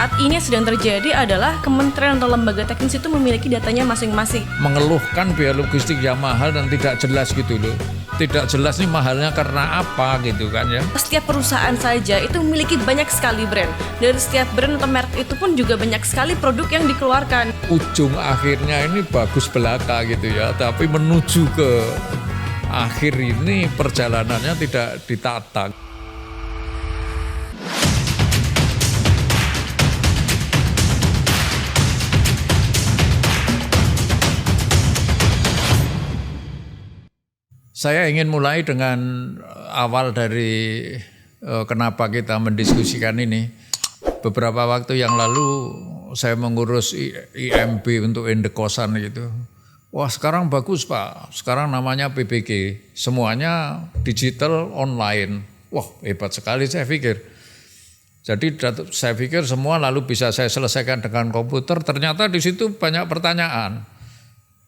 saat ini yang sedang terjadi adalah kementerian atau lembaga teknis itu memiliki datanya masing-masing. Mengeluhkan biaya logistik yang mahal dan tidak jelas gitu loh. Tidak jelas nih mahalnya karena apa gitu kan ya. Setiap perusahaan saja itu memiliki banyak sekali brand. Dari setiap brand atau merek itu pun juga banyak sekali produk yang dikeluarkan. Ujung akhirnya ini bagus belaka gitu ya, tapi menuju ke akhir ini perjalanannya tidak ditata. Saya ingin mulai dengan awal dari kenapa kita mendiskusikan ini. Beberapa waktu yang lalu saya mengurus IMB untuk indekosaan gitu. Wah sekarang bagus Pak, sekarang namanya PBG, semuanya digital online. Wah hebat sekali saya pikir. Jadi saya pikir semua lalu bisa saya selesaikan dengan komputer, ternyata di situ banyak pertanyaan.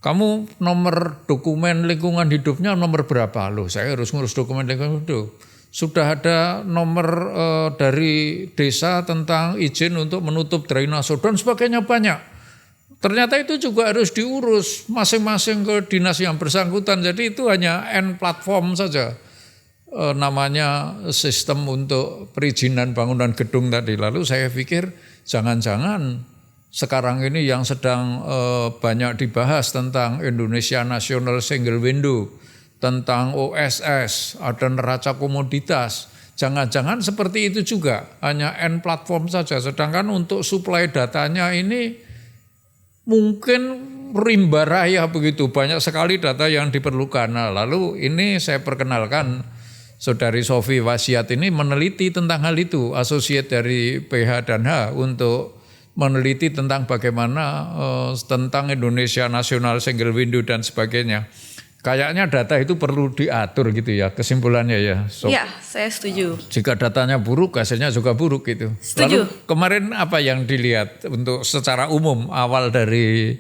Kamu nomor dokumen lingkungan hidupnya nomor berapa? Loh saya harus ngurus dokumen lingkungan hidup. Sudah ada nomor dari desa tentang izin untuk menutup drainase dan sebagainya banyak. Ternyata itu juga harus diurus masing-masing ke dinas yang bersangkutan. Jadi itu hanya N platform saja. Namanya sistem untuk perizinan bangunan gedung tadi. Lalu saya pikir jangan-jangan sekarang ini yang sedang banyak dibahas tentang Indonesia National Single Window, tentang OSS, ada neraca komoditas. Jangan-jangan seperti itu juga, hanya N platform saja. Sedangkan untuk supply datanya ini mungkin rimba raya begitu, banyak sekali data yang diperlukan. Nah, lalu ini saya perkenalkan Saudari Sofi Wasiat ini meneliti tentang hal itu, asosiat dari PH dan H untuk meneliti tentang bagaimana tentang Indonesia National Single Window dan sebagainya. Kayaknya data itu perlu diatur gitu ya, kesimpulannya ya. Iya, saya setuju. Jika datanya buruk, hasilnya juga buruk gitu. Setuju. Lalu kemarin apa yang dilihat untuk secara umum awal dari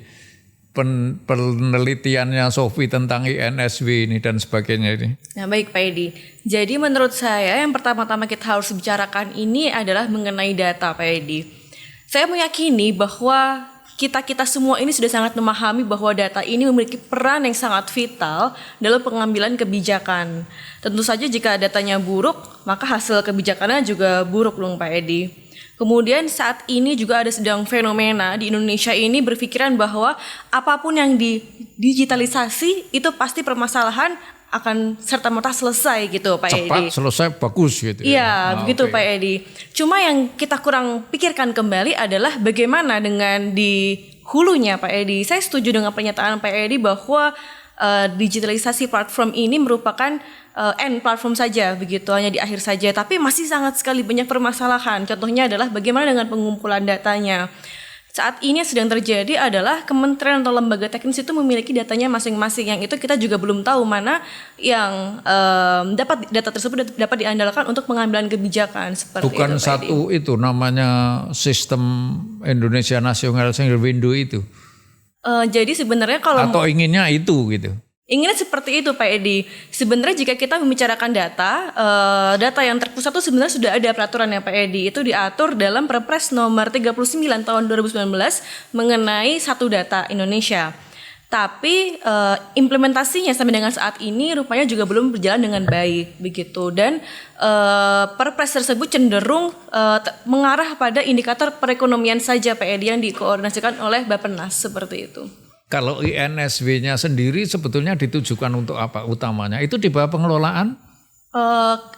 penelitiannya Sofi tentang INSW ini dan sebagainya ini? Nah baik Pak Edi, jadi menurut saya yang pertama-tama kita harus bicarakan ini adalah mengenai data Pak Edi. Saya meyakini bahwa kita semua ini sudah sangat memahami bahwa data ini memiliki peran yang sangat vital dalam pengambilan kebijakan. Tentu saja jika datanya buruk, maka hasil kebijakannya juga buruk dong Pak Edi. Kemudian saat ini juga ada sedang fenomena di Indonesia ini berpikiran bahwa apapun yang digitalisasi itu pasti permasalahan akan serta-merta selesai gitu Pak Edi. Cepat selesai bagus gitu. Iya, begitu okay. Pak Edi. Cuma yang kita kurang pikirkan kembali adalah bagaimana dengan di hulunya Pak Edi. Saya setuju dengan pernyataan Pak Edi bahwa digitalisasi platform ini merupakan end platform saja begitu, hanya di akhir saja, tapi masih sangat sekali banyak permasalahan. Contohnya adalah bagaimana dengan pengumpulan datanya. Saat ini yang sedang terjadi adalah kementerian atau lembaga teknis itu memiliki datanya masing-masing, yang itu kita juga belum tahu mana yang data tersebut dapat diandalkan untuk pengambilan kebijakan seperti bukan itu. Satu itu namanya sistem Indonesia National Single Window itu. Jadi sebenarnya kalau atau inginnya itu gitu. Inginnya seperti itu Pak Edi. Sebenarnya jika kita membicarakan data yang terpusat itu sebenarnya sudah ada peraturannya Pak Edi. Itu diatur dalam Perpres nomor 39 tahun 2019 mengenai satu data Indonesia. Tapi implementasinya sampai dengan saat ini rupanya juga belum berjalan dengan baik begitu. Dan Perpres tersebut cenderung mengarah pada indikator perekonomian saja Pak Edi yang dikoordinasikan oleh Bappenas seperti itu. Kalau INSW-nya sendiri sebetulnya ditujukan untuk apa utamanya? Itu di bawah pengelolaan?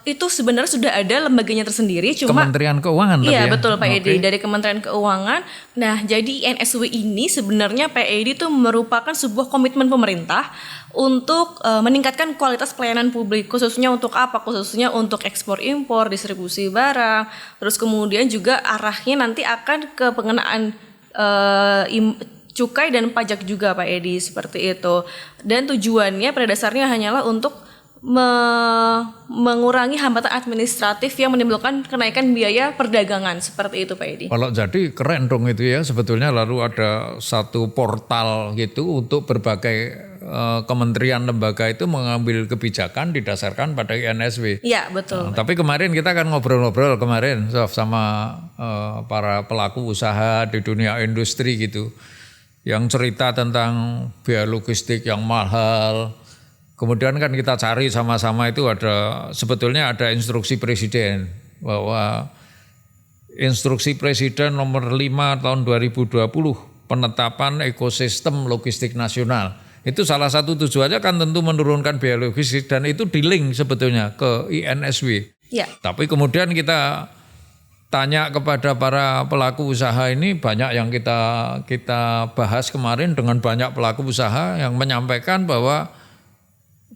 Itu sebenarnya sudah ada lembaganya tersendiri. Cuma Kementerian Keuangan tadi ya? Iya betul Pak Edi, dari Kementerian Keuangan. Nah jadi INSW ini sebenarnya Pak Edi itu merupakan sebuah komitmen pemerintah untuk meningkatkan kualitas pelayanan publik. Khususnya untuk apa? Khususnya untuk ekspor impor, distribusi barang. Terus kemudian juga arahnya nanti akan ke pengenaan cukai dan pajak juga Pak Edi seperti itu. Dan tujuannya pada dasarnya hanyalah untuk mengurangi hambatan administratif yang menimbulkan kenaikan biaya perdagangan seperti itu Pak Edi. Kalau jadi keren dong itu ya sebetulnya, lalu ada satu portal gitu untuk berbagai kementerian lembaga itu mengambil kebijakan didasarkan pada INSW. Iya, betul. Tapi kemarin kita kan ngobrol-ngobrol kemarin Sof, sama para pelaku usaha di dunia industri gitu. Yang cerita tentang biaya logistik yang mahal. Kemudian kan kita cari sama-sama itu sebetulnya ada instruksi presiden bahwa instruksi presiden nomor 5 tahun 2020 penetapan ekosistem logistik nasional. Itu salah satu tujuannya kan tentu menurunkan biaya logistik dan itu di-link sebetulnya ke INSW. Ya. Tapi kemudian kita tanya kepada para pelaku usaha ini, banyak yang kita bahas kemarin dengan banyak pelaku usaha yang menyampaikan bahwa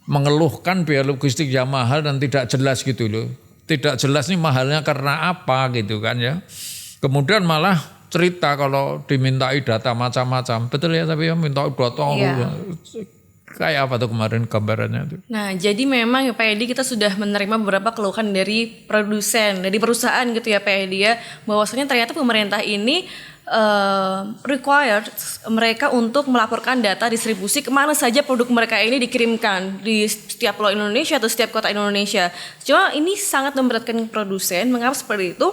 mengeluhkan biaya logistik yang mahal dan tidak jelas gitu loh. Tidak jelas nih mahalnya karena apa gitu kan ya. Kemudian malah cerita kalau dimintai data macam-macam. Betul ya, tapi ya minta data. Iya. Kayak apa tuh kemarin gambarannya tuh? Nah, jadi memang ya Pak Edi, kita sudah menerima beberapa keluhan dari produsen, dari perusahaan gitu ya Pak Edi ya, bahwasanya ternyata pemerintah ini required mereka untuk melaporkan data distribusi kemana saja produk mereka ini dikirimkan di setiap pulau Indonesia atau setiap kota Indonesia. Cuma ini sangat memberatkan produsen. Mengapa seperti itu?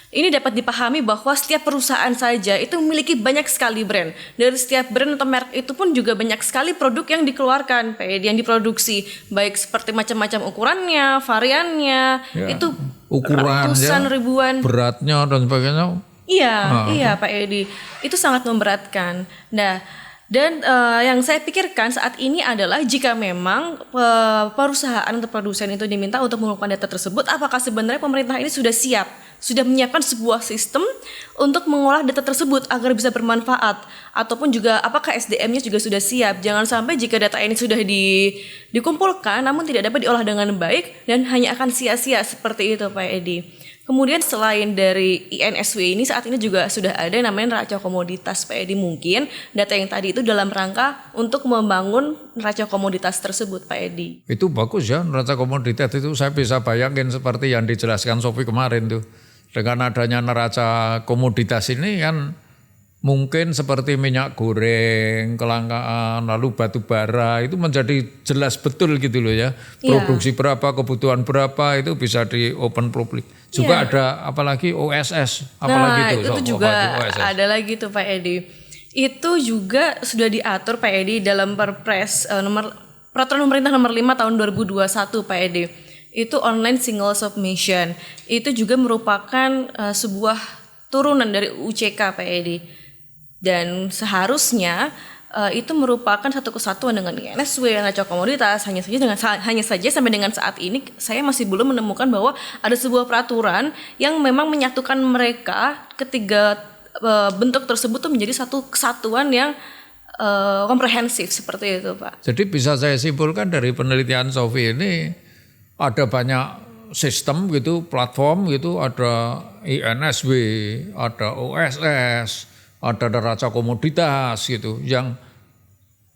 Ini dapat dipahami bahwa setiap perusahaan saja itu memiliki banyak sekali brand. Dari setiap brand atau merek itu pun juga banyak sekali produk yang dikeluarkan, yang diproduksi. Baik seperti macam-macam ukurannya, variannya, ya, itu ratusan ribuan. Beratnya dan sebagainya. Iya Pak Edi, itu sangat memberatkan. Nah, dan yang saya pikirkan saat ini adalah jika memang perusahaan atau produsen itu diminta untuk mengumpulkan data tersebut, apakah sebenarnya pemerintah ini sudah siap, sudah menyiapkan sebuah sistem untuk mengolah data tersebut agar bisa bermanfaat, ataupun juga apakah SDM-nya juga sudah siap. Jangan sampai jika data ini sudah dikumpulkan namun tidak dapat diolah dengan baik dan hanya akan sia-sia seperti itu Pak Edi. Kemudian selain dari INSW ini saat ini juga sudah ada yang namanya neraca komoditas Pak Edi. Mungkin data yang tadi itu dalam rangka untuk membangun neraca komoditas tersebut Pak Edi. Itu bagus ya, neraca komoditas itu saya bisa bayangin seperti yang dijelaskan Sofi kemarin tuh. Dengan adanya neraca komoditas ini kan mungkin seperti minyak goreng, kelangkaan, lalu batu bara itu menjadi jelas betul gitu loh ya. Produksi berapa, kebutuhan berapa itu bisa di open public. Juga ada apalagi OSS, apalagi itu juga ada lagi tuh Pak Edi. Itu juga sudah diatur Pak Edi dalam Perpres Peraturan Pemerintah nomor 5 tahun 2021 Pak Edi. Itu online single submission. Itu juga merupakan sebuah turunan dari UCK Pak Edi. Dan seharusnya itu merupakan satu kesatuan dengan INSW, neraca komoditas. Hanya saja sampai dengan saat ini saya masih belum menemukan bahwa ada sebuah peraturan yang memang menyatukan mereka ketiga bentuk tersebut tuh menjadi satu kesatuan yang komprehensif seperti itu Pak. Jadi bisa saya simpulkan dari penelitian Sofi ini ada banyak sistem gitu, platform gitu, ada INSW, ada OSS, ada neraca komoditas gitu yang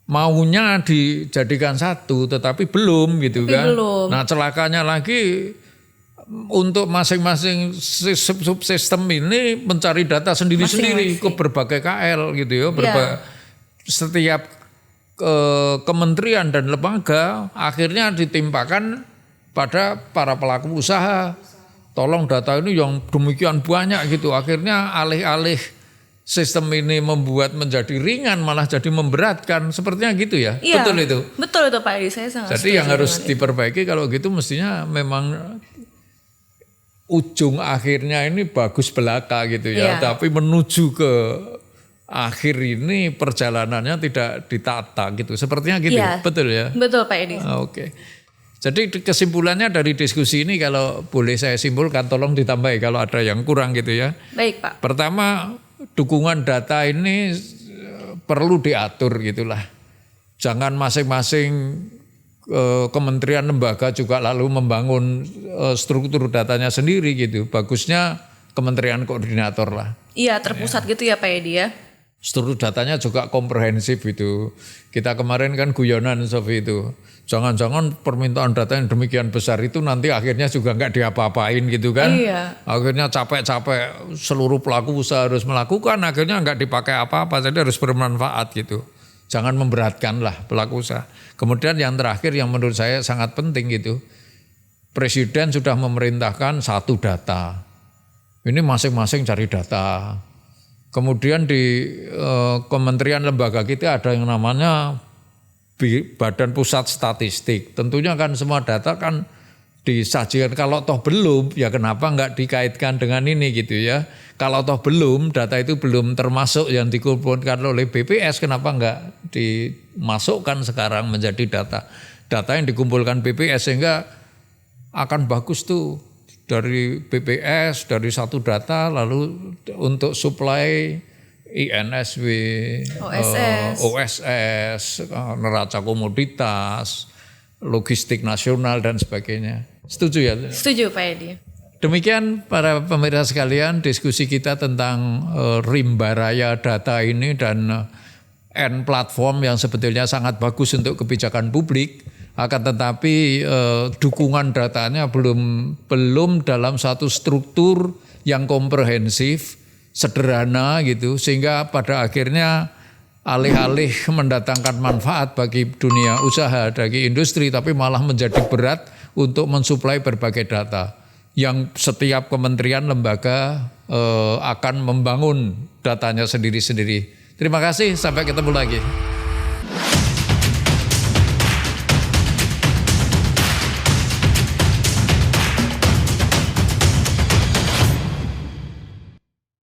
maunya dijadikan satu tetapi belum gitu kan. Belum. Nah, celakanya lagi untuk masing-masing subsistem ini mencari data sendiri-sendiri ke berbagai KL gitu ya. Setiap kementerian dan lembaga akhirnya ditimpakan pada para pelaku usaha. Tolong data ini yang demikian banyak gitu. Akhirnya alih-alih sistem ini membuat menjadi ringan malah jadi memberatkan, sepertinya gitu ya. Iya, betul itu. Betul itu Pak Edi, saya sangat jadi yang harus diperbaiki kalau gitu mestinya memang ujung akhirnya ini bagus belaka gitu ya. Tapi menuju ke akhir ini perjalanannya tidak ditata gitu. Sepertinya gitu. Betul ya. Betul Pak Edi. Oke. Jadi kesimpulannya dari diskusi ini kalau boleh saya simpulkan, tolong ditambahi kalau ada yang kurang gitu ya. Baik Pak. Pertama, dukungan data ini perlu diatur gitulah. Jangan masing-masing kementerian lembaga juga lalu membangun struktur datanya sendiri gitu. Bagusnya kementerian koordinator lah. Iya, terpusat gitu ya Pak Edi ya. Struktur datanya juga komprehensif itu. Kita kemarin kan guyonan Sofi itu. Jangan-jangan permintaan data yang demikian besar itu nanti akhirnya juga nggak diapa-apain gitu kan. Iya. Akhirnya capek-capek seluruh pelaku usaha harus melakukan, akhirnya nggak dipakai apa-apa, jadi harus bermanfaat gitu. Jangan memberatkan lah pelaku usaha. Kemudian yang terakhir yang menurut saya sangat penting gitu. Presiden sudah memerintahkan satu data. Ini masing-masing cari data. Kemudian di kementerian lembaga kita ada yang namanya Badan Pusat Statistik. Tentunya kan semua data kan disajikan. Kalau toh belum, ya kenapa enggak dikaitkan dengan ini gitu ya. Kalau toh belum, data itu belum termasuk yang dikumpulkan oleh BPS, kenapa enggak dimasukkan sekarang menjadi data yang dikumpulkan BPS, sehingga akan bagus tuh dari BPS, dari satu data lalu untuk supply INSW, OSS, neraca komoditas, logistik nasional dan sebagainya. Setuju ya? Setuju Pak Edi. Demikian para pemirsa sekalian diskusi kita tentang rimba raya data ini dan N-platform yang sebetulnya sangat bagus untuk kebijakan publik. Akan tetapi dukungan datanya belum dalam satu struktur yang komprehensif, sederhana gitu, sehingga pada akhirnya alih-alih mendatangkan manfaat bagi dunia usaha, bagi industri, tapi malah menjadi berat untuk mensuplai berbagai data yang setiap kementerian lembaga akan membangun datanya sendiri-sendiri. Terima kasih, sampai ketemu lagi.